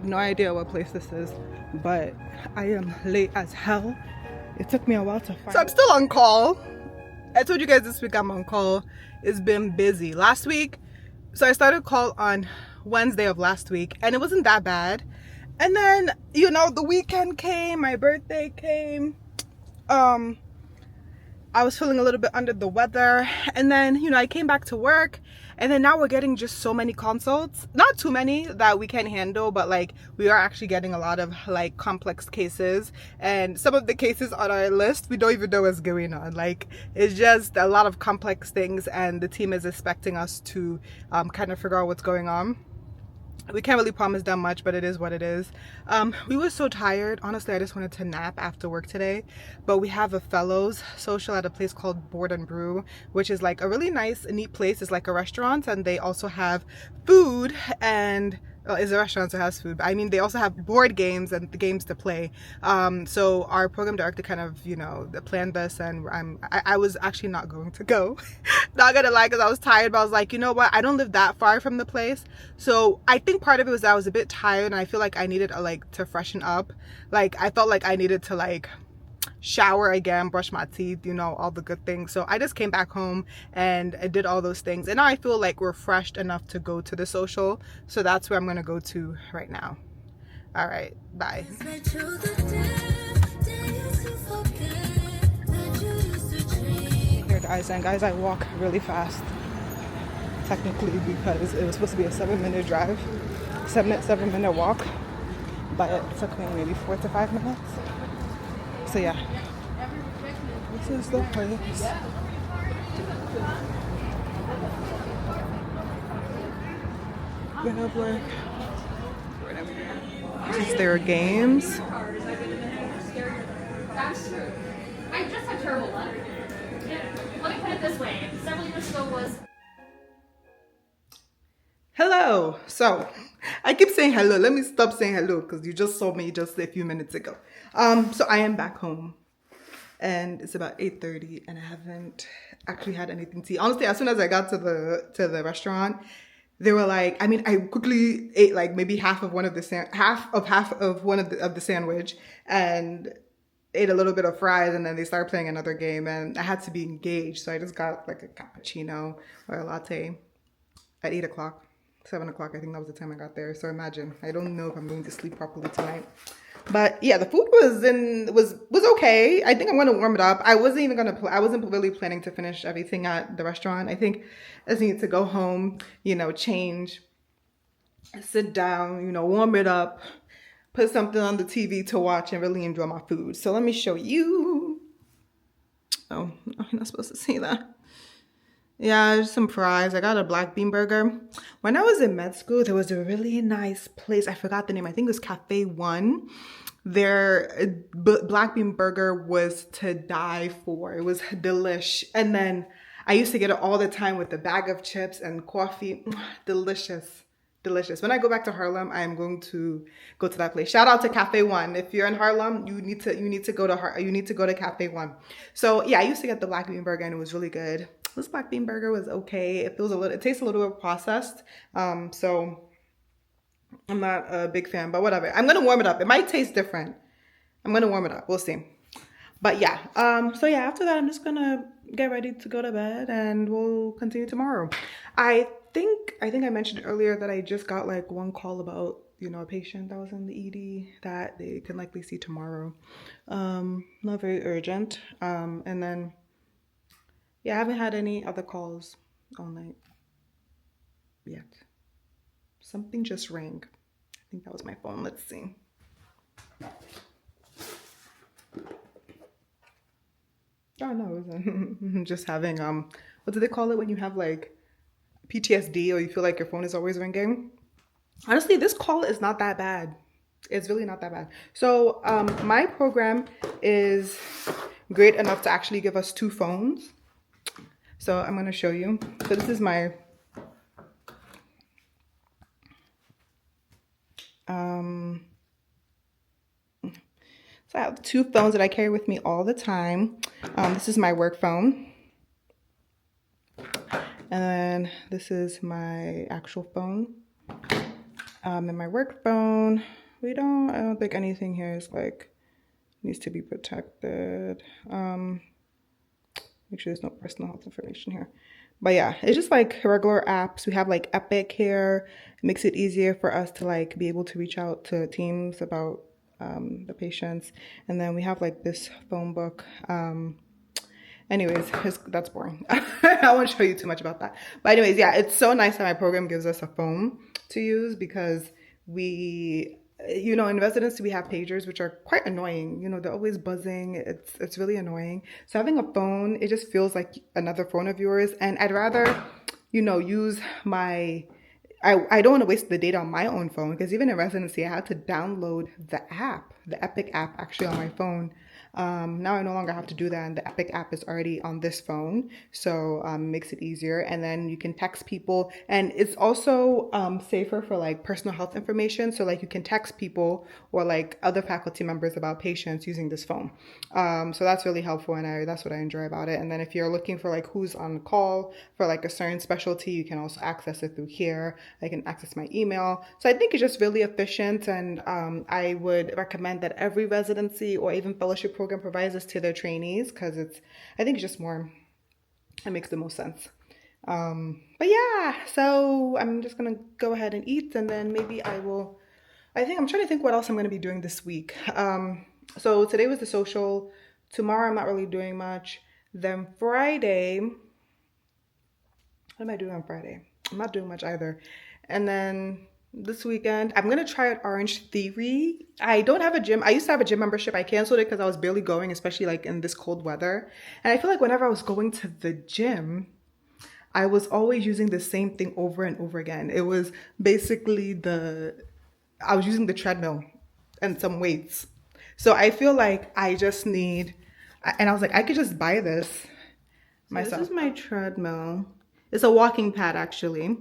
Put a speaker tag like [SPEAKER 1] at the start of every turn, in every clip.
[SPEAKER 1] have no idea what place this is, but I am late as hell. It took me a while to find. So I'm still on call. I told you guys this week I'm on call. It's been busy. Last week, so I started call on Wednesday of last week, and it wasn't that bad. And then, you know, the weekend came, my birthday came. I was feeling a little bit under the weather, and then, you know, I came back to work, and then now we're getting just so many consults. Not too many that we can handle, but like we are actually getting a lot of like complex cases, and some of the cases on our list we don't even know what's going on. Like, it's just a lot of complex things, and the team is expecting us to kind of figure out what's going on. We can't really promise them much, but it is what it is. We were so tired. Honestly, I just wanted to nap after work today. But we have a fellows social at a place called Board and Brew, which is like a really nice, neat place. It's like a restaurant, and they also have food and it's a restaurant, so it has food. But I mean, they also have board games and the games to play. So our program director kind of, you know, planned this, and I was actually not going to go. Not gonna lie, because I was tired, but I was like, you know what? I don't live that far from the place. So I think part of it was that I was a bit tired, and I feel like I needed to freshen up. Like, I felt like I needed to like shower again, brush my teeth, you know, all the good things. So I just came back home and I did all those things, and now I feel like refreshed enough to go to the social. So that's where I'm gonna go to right now. All right, bye. Here, guys, I walk really fast, technically, because it was supposed to be a 7-minute drive, 7-minute walk, but it took me maybe 4 to 5 minutes. So yeah, this is the place. We have like, this is their games.
[SPEAKER 2] That's true. I just had terrible luck. Let me put it this way. Several years ago was...
[SPEAKER 1] Hello. So I keep saying hello. Let me stop saying hello because you just saw me just a few minutes ago. So I am back home, and it's about 8:30, and I haven't actually had anything to eat. Honestly, as soon as I got to the restaurant, they were like, I mean, I quickly ate like maybe half of one of the half of one of the sandwich, and ate a little bit of fries, and then they started playing another game, and I had to be engaged, so I just got like a cappuccino or a latte at 8 o'clock. 7 o'clock, I think that was the time I got there. So imagine, I don't know if I'm going to sleep properly tonight. But yeah, the food was okay. I think I'm gonna warm it up. I wasn't really planning to finish everything at the restaurant. I think I just need to go home, you know, change, sit down, you know, warm it up, put something on the TV to watch, and really enjoy my food. So let me show you. Oh, I'm not supposed to see that. Yeah, just some fries. I got a black bean burger. When I was in med school, there was a really nice place. I forgot the name. I think it was Cafe One. Their black bean burger was to die for. It was delish. And then I used to get it all the time with a bag of chips and coffee. Delicious. Delicious. When I go back to Harlem, I am going to go to that place. Shout out to Cafe One. If you're in Harlem, you need to go to Cafe One. So yeah, I used to get the black bean burger, and it was really good. This black bean burger was okay. It tastes a little bit processed. So I'm not a big fan, but whatever. I'm gonna warm it up. It might taste different. I'm gonna warm it up. We'll see. But yeah. So yeah, after that, I'm just gonna get ready to go to bed, and we'll continue tomorrow. I think I mentioned earlier that I just got like one call about, you know, a patient that was in the ED that they can likely see tomorrow. Not very urgent. And then yeah, I haven't had any other calls all night yet. Something just rang. I think that was my phone. Let's see. Oh no, it wasn't. Just having what do they call it when you have like PTSD, or you feel like your phone is always ringing? Honestly, this call is not that bad. It's really not that bad. So my program is great enough to actually give us 2 phones. So I'm going to show you. So this is my so I have 2 phones that I carry with me all the time. This is my work phone, and then this is my actual phone. In my work phone, I don't think anything here is like, needs to be protected. Make sure there's no personal health information here. But yeah, it's just like regular apps. We have like Epic here. It makes it easier for us to like be able to reach out to teams about the patients. And then we have like this phone book. Anyways, that's boring. I won't show you too much about that. But anyways, yeah, it's so nice that my program gives us a phone to use because in residency we have pagers which are quite annoying. They're always buzzing. It's really annoying. So having a phone, it just feels like another phone of yours. And I'd rather, use my I don't want to waste the data on my own phone because even in residency, I had to download the Epic app actually on my phone. Now I no longer have to do that, and the Epic app is already on this phone, so it makes it easier. And then you can text people, and it's also safer for like personal health information. So like you can text people or like other faculty members about patients using this phone. So that's really helpful, and that's what I enjoy about it. And then if you're looking for like who's on call for like a certain specialty, you can also access it through here. I can access my email. So I think it's just really efficient, and I would recommend that every residency or even fellowship program provides this to their trainees because I think it's just more, it makes the most sense. But yeah, so I'm just gonna go ahead and eat, and then maybe I'm trying to think what else I'm gonna be doing this week. So today was the social. Tomorrow I'm not really doing much. Then Friday, what am I doing on Friday? I'm not doing much either. And then this weekend, I'm gonna try out Orange Theory. I don't have a gym. I used to have a gym membership. I canceled it because I was barely going, especially like in this cold weather. And I feel like whenever I was going to the gym, I was always using the same thing over and over again. It was basically I was using the treadmill and some weights. So I feel like I just need, and I was like, I could just buy this myself. So this is my treadmill. It's a walking pad actually.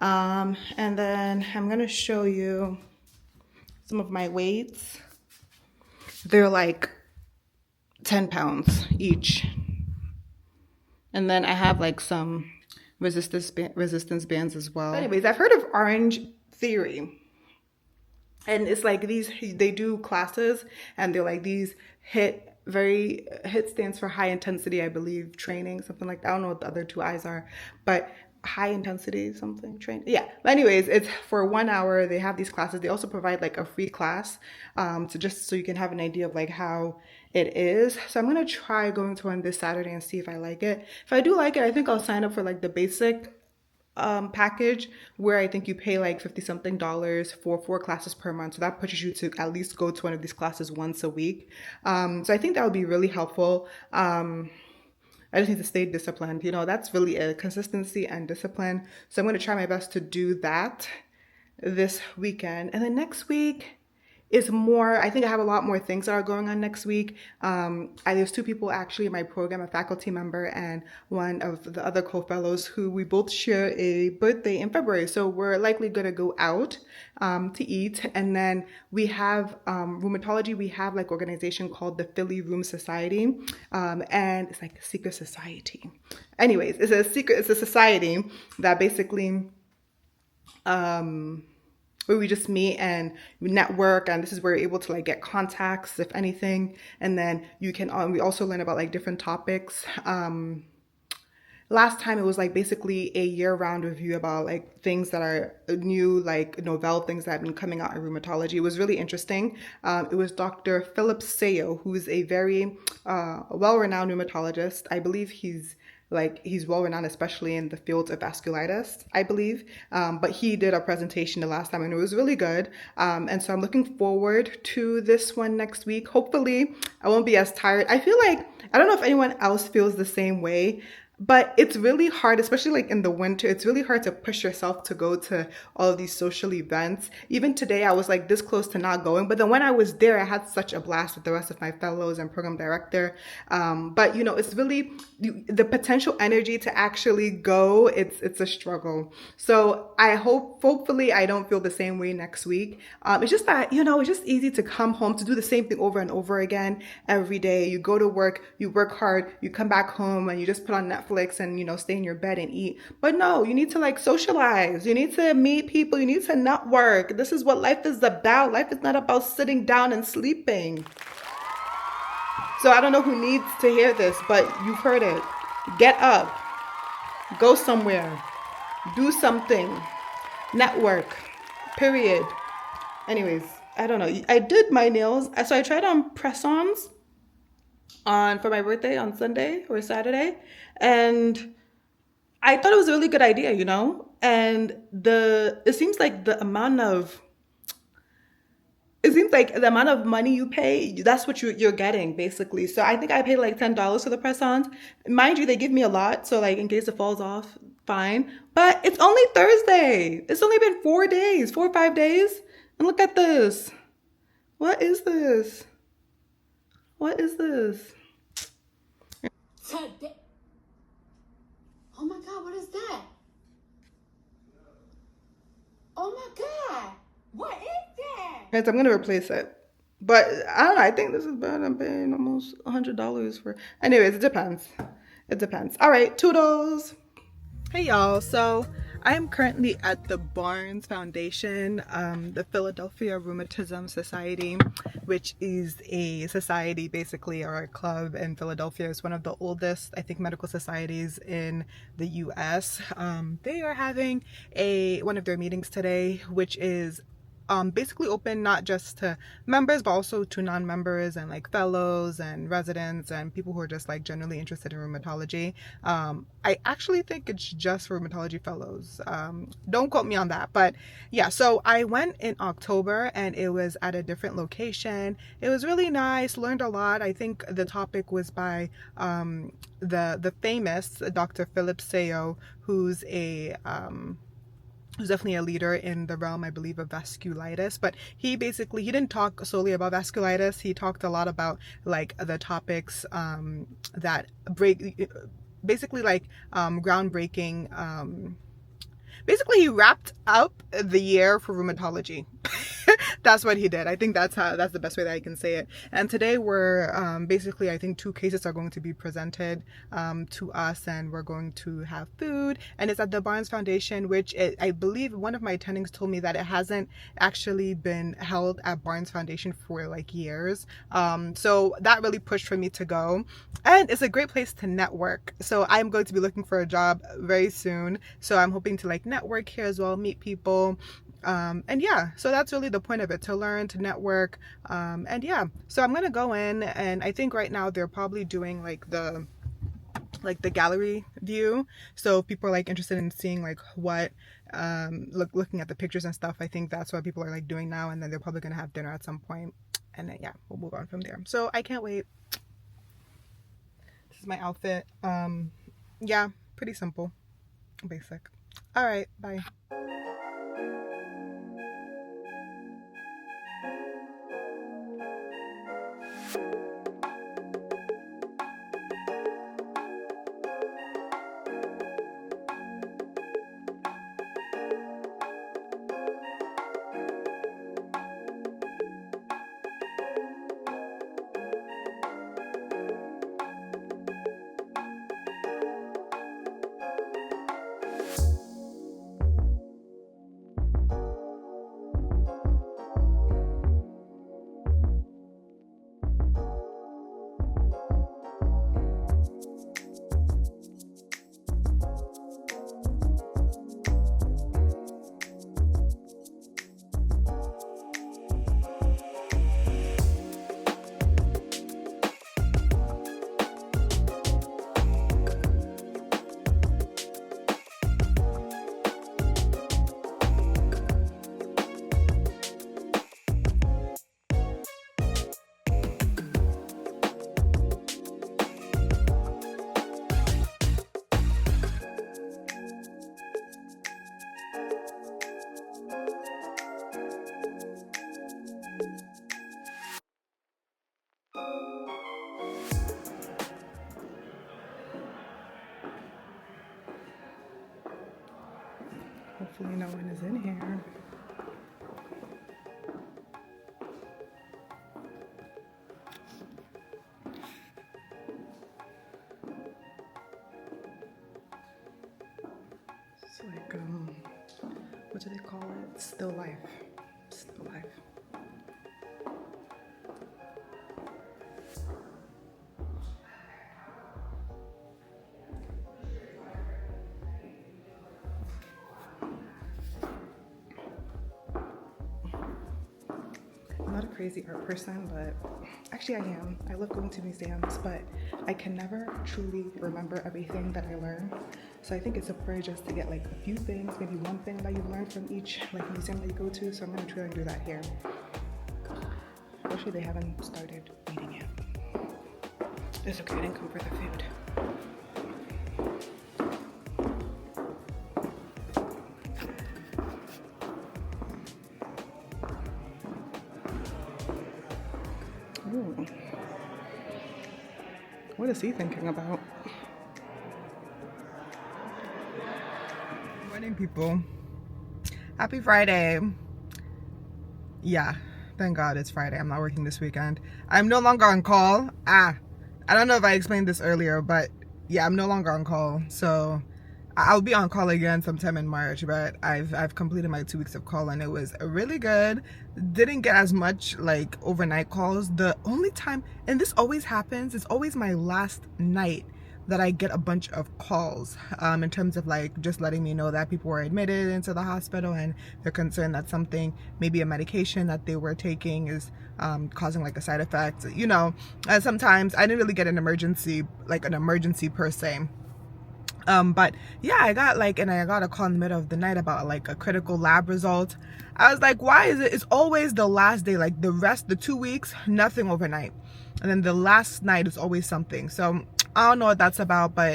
[SPEAKER 1] And then I'm gonna show you some of my weights. They're like 10 pounds each. And then I have like some resistance bands as well. But anyways, I've heard of Orange Theory. And it's like they do classes, and they're like these HIT stands for high intensity, I believe, training, something like that. I don't know what the other two I's are, but high intensity something training. Yeah. But anyways, it's for 1 hour. They have these classes. They also provide like a free class, so you can have an idea of like how it is. So I'm gonna try going to one this Saturday and see if I like it. If I do like it, I think I'll sign up for like the basic package where I think you pay like 50 something dollars for 4 classes per month. So that pushes you to at least go to one of these classes once a week. So I think that would be really helpful. I just need to stay disciplined. That's really a consistency and discipline. So I'm going to try my best to do that this weekend. And then next week is more, I think I have a lot more things that are going on next week. There's 2 people actually in my program, a faculty member and one of the other co-fellows who we both share a birthday in February. So we're likely going to go out to eat. And then we have Rheumatology. We have like organization called the Philly Rheum Society. And it's like a secret society. Anyways, it's a society that basically where we just meet and we network, and this is where you're able to like get contacts if anything, and then you can we also learn about like different topics. Last time it was like basically a year-round review about like things that are new, like novel things that have been coming out in rheumatology. It was really interesting. It was Dr. Philip Sayo, who's a very well-renowned rheumatologist. I believe he's well-renowned, especially in the field of vasculitis, I believe. But he did a presentation the last time, and it was really good. And so I'm looking forward to this one next week. Hopefully, I won't be as tired. I feel like, I don't know if anyone else feels the same way, but it's really hard, especially like in the winter, it's really hard to push yourself to go to all of these social events. Even today, I was like this close to not going. But then when I was there, I had such a blast with the rest of my fellows and program director. But it's really the potential energy to actually go. It's a struggle. So hopefully I don't feel the same way next week. It's just that, it's just easy to come home to do the same thing over and over again every day. You go to work, you work hard, you come back home and you just put on Netflix Netflix and, stay in your bed and eat. But no, you need to like socialize. You need to meet people. You need to network. This is what life is about. Life is not about sitting down and sleeping. So I don't know who needs to hear this, but you've heard it. Get up, go somewhere, do something, network, period. Anyways, I don't know. I did my nails. So I tried on press-ons on for my birthday on Sunday or Saturday, and I thought it was a really good idea, And it seems like the amount of money you pay, that's what you're getting basically. So I think I paid like $10 for the press-ons. Mind you, they give me a lot, so like in case it falls off, fine. But it's only Thursday. It's only been 4 days, 4 or 5 days, and look at this. What is this? What is this?
[SPEAKER 3] Today. Oh my God, what is that? Oh my God, what is that?
[SPEAKER 1] Guys, I'm gonna replace it. But I don't know. I think this is bad. I'm paying almost $100 for. Anyways, it depends. It depends. All right, toodles. Hey y'all, so I am currently at the Barnes Foundation, the Philadelphia Rheumatism Society, which is a society basically, or a club in Philadelphia. It's one of the oldest, I think, medical societies in the US. They are having one of their meetings today, which is basically open not just to members but also to non-members and like fellows and residents and people who are just like generally interested in rheumatology. I actually think it's just for rheumatology fellows. Don't quote me on that, but yeah. So I went in October and it was at a different location. It was really nice, learned a lot. I think the topic was by the famous Dr. Philip Sayo, who's definitely a leader in the realm, I believe, of vasculitis. But he didn't talk solely about vasculitis. He talked a lot about like the topics that basically like groundbreaking. Basically, he wrapped up the year for rheumatology. That's what he did. I think that's the best way that I can say it. And today we're basically, I think 2 cases are going to be presented to us, and we're going to have food. And it's at the Barnes Foundation, which I believe one of my attendings told me that it hasn't actually been held at Barnes Foundation for like years. So that really pushed for me to go. And it's a great place to network. So I'm going to be looking for a job very soon. So I'm hoping to like network here as well, meet people. And yeah, so that's really the point of it, to learn, to network. And yeah, so I'm gonna go in, and I think right now they're probably doing like the gallery view. So if people are like interested in seeing like what looking at the pictures and stuff, I think that's what people are like doing now. And then they're probably gonna have dinner at some point, and then yeah, we'll move on from there. So I can't wait. This is my outfit. Yeah, pretty simple, basic. All right, bye. Hopefully no one is in here. what do they call it? Still life. Still life. I'm not a crazy art person, but actually I am. I love going to museums, but I can never truly remember everything that I learn. So I think it's important just to get like a few things, maybe one thing that you've learned from each like museum that you go to. So I'm gonna try and do that here. Actually, they haven't started eating yet. It's okay, I didn't come for the food. Ooh. What is he thinking about? Good morning, people. Happy Friday. Yeah, thank God it's Friday. I'm not working this weekend. I'm no longer on call. I don't know if I explained this earlier, but yeah, I'm no longer on call. So I'll be on call again sometime in March, but I've completed my 2 weeks of call and it was really good. Didn't get as much like overnight calls. The only time, and this always happens, it's always my last night that I get a bunch of calls in terms of like just letting me know that people were admitted into the hospital and they're concerned that something, maybe a medication that they were taking is causing like a side effect. You know, sometimes I didn't really get an emergency per se. But yeah, I got a call in the middle of the night about like a critical lab result. I was like, why is it? It's always the last day, like the 2 weeks, nothing overnight. And then the last night is always something. So I don't know what that's about, but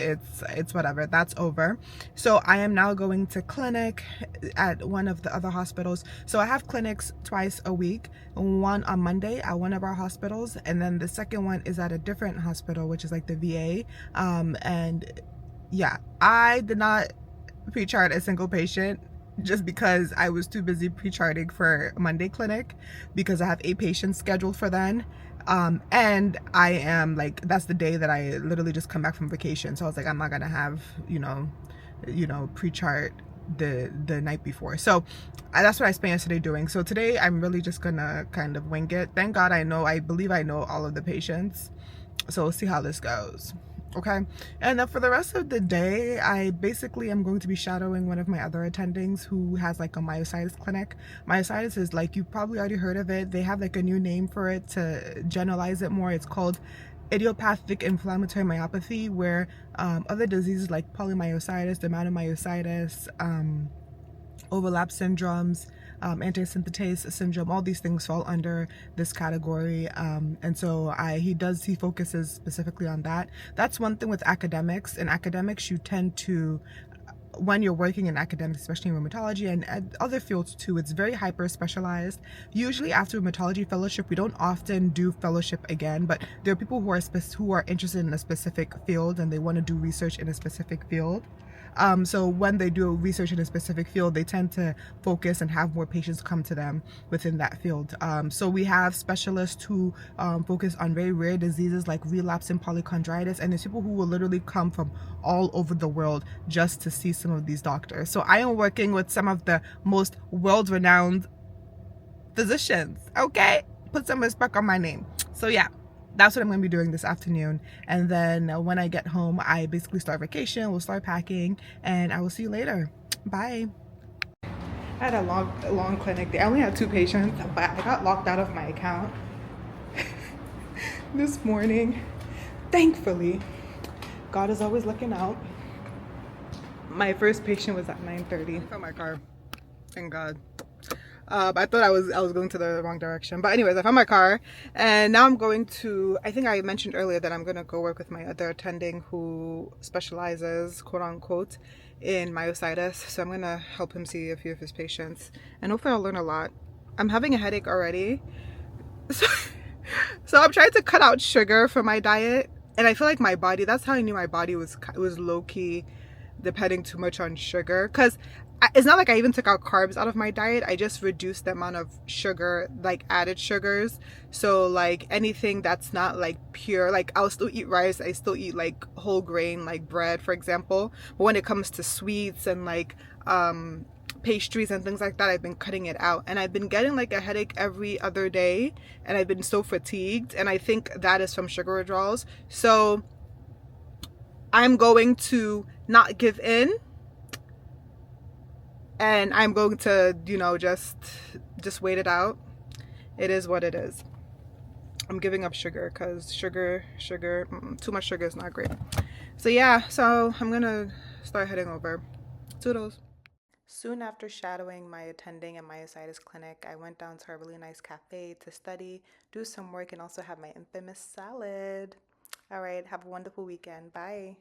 [SPEAKER 1] it's whatever. That's over. So I am now going to clinic at one of the other hospitals. So I have clinics twice a week, one on Monday at one of our hospitals, and then the second one is at a different hospital, which is like the VA. And yeah, I did not pre-chart a single patient just because I was too busy pre-charting for Monday clinic because I have 8 patients scheduled for then. And I am like, that's the day that I literally just come back from vacation. So I was like, I'm not gonna have, you know, pre-chart the night before. So that's what I spent yesterday doing. So today I'm really just gonna kind of wing it. Thank God I believe I know all of the patients. So we'll see how this goes. Okay, and then for the rest of the day, I basically am going to be shadowing one of my other attendings who has like a myositis clinic. Myositis is like, you've probably already heard of it. They have like a new name for it to generalize it more. It's called idiopathic inflammatory myopathy, where other diseases like polymyositis, dermatomyositis, overlap syndromes, antisynthetase syndrome, all these things fall under this category. And so he focuses specifically on that. That's one thing with academics. In academics, you tend to, when you're working in academics, especially in rheumatology and other fields too, it's very hyper specialized. Usually after rheumatology fellowship, we don't often do fellowship again, but there are people who are interested in a specific field and they want to do research in a specific field. So when they do research in a specific field, they tend to focus and have more patients come to them within that field. So we have specialists who focus on very rare diseases like relapsing polychondritis, and there's people who will literally come from all over the world just to see some of these doctors. So I am working with some of the most world-renowned physicians, okay? Put some respect on my name. So yeah, that's what I'm going to be doing this afternoon. And then when I get home, I basically start vacation. We'll start packing and I will see you later. Bye. I had a long clinic. I only had 2 patients, but I got locked out of my account this morning. Thankfully, God is always looking out. My first patient was at 9:30. I found my car. Thank God. I thought I was going to the wrong direction, but anyways, I found my car and now I'm going to, I think I mentioned earlier that I'm going to go work with my other attending who specializes, quote unquote, in myositis. So I'm going to help him see a few of his patients and hopefully I'll learn a lot. I'm having a headache already, so I'm trying to cut out sugar from my diet, and I feel like my body, that's how I knew my body was low-key depending too much on sugar, because it's not like I even took out carbs out of my diet. I just reduced the amount of sugar, like added sugars. So like anything that's not like pure, like I'll still eat rice, I still eat like whole grain, like bread, for example. But when it comes to sweets and like pastries and things like that, I've been cutting it out. And I've been getting like a headache every other day, and I've been so fatigued, and I think that is from sugar withdrawals. So I'm going to not give in, and I'm going to, just wait it out. It is what it is. I'm giving up sugar because too much sugar is not great. So yeah, so I'm gonna start heading over. Toodles. Soon after shadowing my attending and myositis clinic, I went down to a really nice cafe to study, do some work, and also have my infamous salad. All right, have a wonderful weekend. Bye.